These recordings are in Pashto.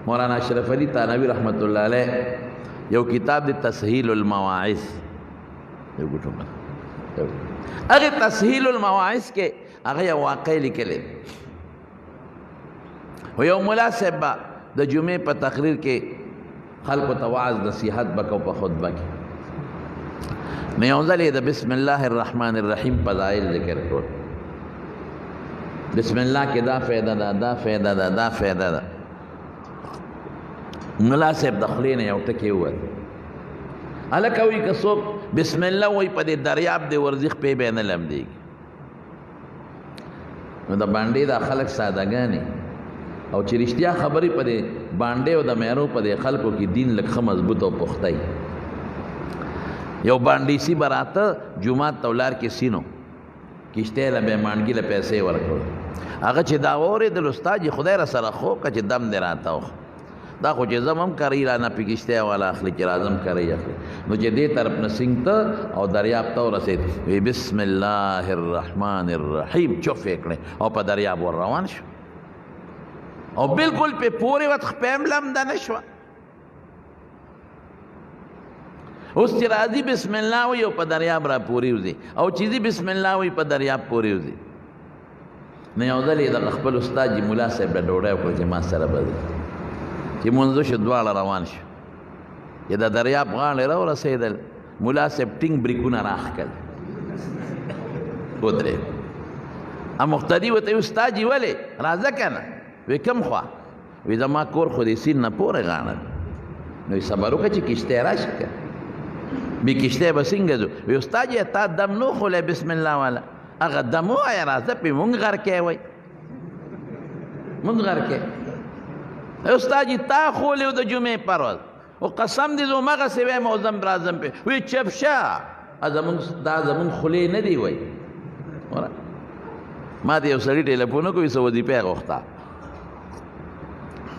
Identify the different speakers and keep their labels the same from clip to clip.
Speaker 1: مولانا اشرف علی تھانوی رحمت اللہ علیہ یو کتاب دی تسہیل المواعظ اگر تسہیل المواعظ کے اگر یو واقعی لکلے و یو مولا صاحب دا جمعے پا تقریر کے خلق و تواعظ نصیحت بکو پا خطبہ کی نیوزلی دا بسم اللہ الرحمن الرحیم فضائل ذکر کرو بسم اللہ کے دا فیدہ دا دا فیدہ دا دا فیدہ دا مولا صاحب دخلین یو ٹکے ہوا الکوی کسوک بسم اللہ وی پا دے دریاب دے ورزخ پہ بین لم دے گی دا بانڈے دا خلق سادگانی او چې رښتیا خبرې په دې بانډې او د میرو په دې خلکو کې دین لږ ښه مضبوط او پختای یو بانډیسي براته جومات ته ولاړ کې سینو کشتۍ له به مانډګي له پیسې ورکړو هغه چې دا واورېدل استاد یې خدای را سره خو که چې دم دې راته و دا خو چې زم هم کرئ رانه پې کشتۍ والا اخلي چې راځم کرئ اخلي نو چې دې طرف نه سینګ ته او دریاب ته ورسېد وی بسم الله الرحمن الرحیم چوف یې کړې او په دریاب ور روان شو او بالکل پہ پورے وقت خپیم لمدہ نشوا اس چی راضی بسم اللہ ہوئی او پا دریاب را پوری ہوزی او چیزی بسم اللہ ہوئی پا دریاب پوری ہوزی نیوزلی دا خپل استاد جی مولا صاحب دا ڈوڑای وکړه چې ما سره بدل چې منځو شو دواړه روان شو چې دا دریاب غاړې را ورسېدل مولا صاحب ټینګ بریکونه راښکل ودرېد مقتدي ورته استاد جی ولې راځه که نه وی کم خوا وی زما کور خو دې سیند نه پورې غاڼه نو صبر وکړه چې کشتۍ راشي که بې کشتۍ به څنګه ځو وی استاد جی تا دم نو خولی بسم الله والا هغه دم ووایه راځه پې مونږ غرکی وی مونږ غرکی استاد جی تا خولی و د جمعې پرواز او قسم دې زه همغسې وایم او زم راځم پې وی چپ شه دا زمونږ خولې نه دی وی ما ته یو سړي ټلیفون وکړو څه وظیفه یې غوښته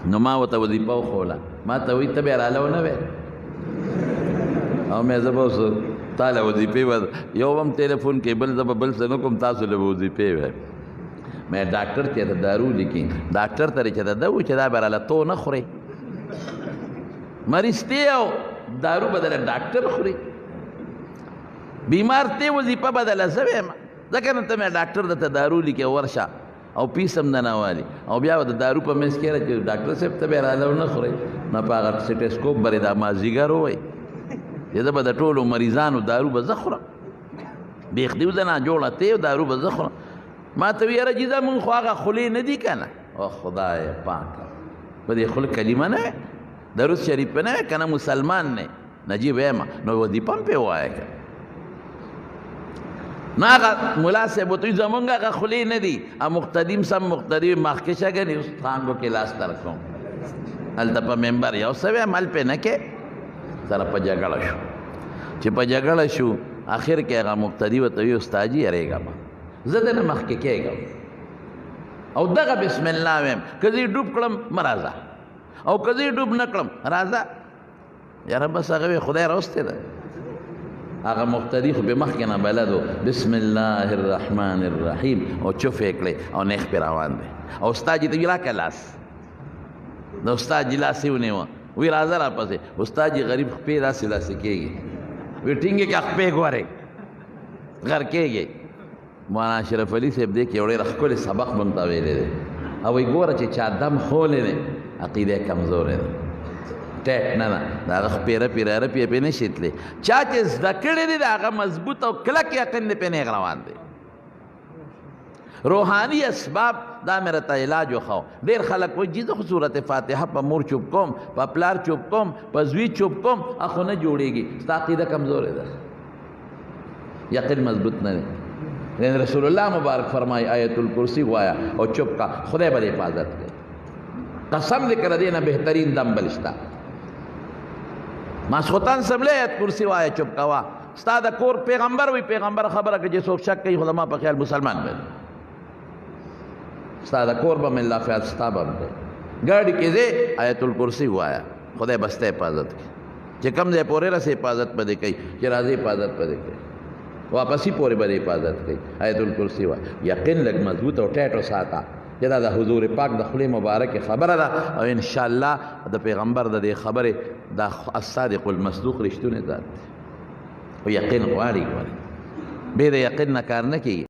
Speaker 1: نو ما ورته وظیفه وښوله ما ته وایي ته بیا راله ونه وې او مې زه به اوس تا له وظیفې یو هم ټلیفون کې بل زه به بل څه نه کوم تاسو له به وظیفې وایم مې ډاکټر چې ته دارو لیکي ډاکټر ته چې ته ده و چې دا به راله تو نه خورې مریض تی او دارو بدله ډاکټر خوري بیمار تی وظیفه بدله زه وایم ځکه نو ته مې ډاکټر درته دارو لیکي ورشه او پیس هم نه والی او بیا د دارو په منځ کې چې ډاکټر صاحب ته بیا راله ونه خورئ نه په هغه سټیسکوپ برې دا مازدیګر ووایي چې زه به د ټولو مریضانو دارو به زه خورم بیخ دې زه ناجوړه تی دارو به زه خورم ما ته وی یاره جي زمونږ خو هغه خولې نه دي که نه او خدای پاکه په دې خول کلمه نه وی درود شریف په نه وی که نه مسلمان نه نجیب وایم نو وظیفه هم پې ووایه که نو هغه ملا صاحب ورته وایي زمونږ هغه خولې نه دي مقتدیم سم مقتدي مخکې شه ګنې اوس څانګو کې لاس در کوم هلته په ممبر یو څه وایم هل پې نه کې سره په جګړه شو چې په جګړه شو آخر کې هغه مقتدي ورته وایي استاد جي یارېږه مه زه دې نه مخکې کېږم او دغه بسم الله وایم که زه یې ډوب کړم مه راځه او که زه یې ډوب نه کړم راځه یاره بس هغه وی خدای راوستې ده هغه مقتدي خو به مخکې نه بلد و بسم الله الرحمن الرحیم او چوف یې کړې او نیخ پې روان دی او استاد جي ته وي راکړه لاس د استاد جي لاس یې ونیوه وی راځه راپسې استاد جي غریب خپې داسې داسې کېږي وی ټینګې که خپې ګورې غر کېږي مولانا اشرف علي صاحب دی کې یو ډېر ښکلی سبق موږ ته ویلی دی او وی ګوره چې چا دم خولی دی عقیده یې کمزوری دی ټیټ نه ده د هغه خپې رپې رپې پې نه شي تللی چا چې زده کړی دی د هغه مضبوط او کلک یقین دی پې نیغ روان دی روحانی اسباب دا مې راته علاج وښو ډېر خلک وایي جي زه خو صورت فاتحه په مور چوپ کوم په پلار چوپ کوم په زوی چوپ کوم خو نه جوړېږي ستا عقیده کمزورې ده یقین مضبوط نه دی لیکن رسول الله مبارک فرمائی آیت الکرسی وایا او چپ کا خدای بل حفاظت کړي قسم دې کړه دې نه بهترین دم بلشتا ماسخوتن سمله آیت کرسی وایا چپ کوا ستا د کور پیغمبر وی پیغمبر خبره کې چې څوک شک کوي خو ما په خیال مسلمان دی ستا د کور به الله فیاض ستا به ګاډي کې دې آیت الکرسی وایا خدای بسته حفاظت کړي چې کم ځای پورې رسې حفاظت پدې کوي چې راځي حفاظت پدې کوي واپسی پورې به حفاظت کوي آیت الکرسی وا یقین لګ مضبوط او ټیټ او ساته چې دا د حضور پاک د خولې مبارکې خبره ده او انشاءالله د پیغمبر د دې خبرې دا الصادق المصدوق رښتونی ذات او یقین غواړي بې د یقین نه کار نه کېږي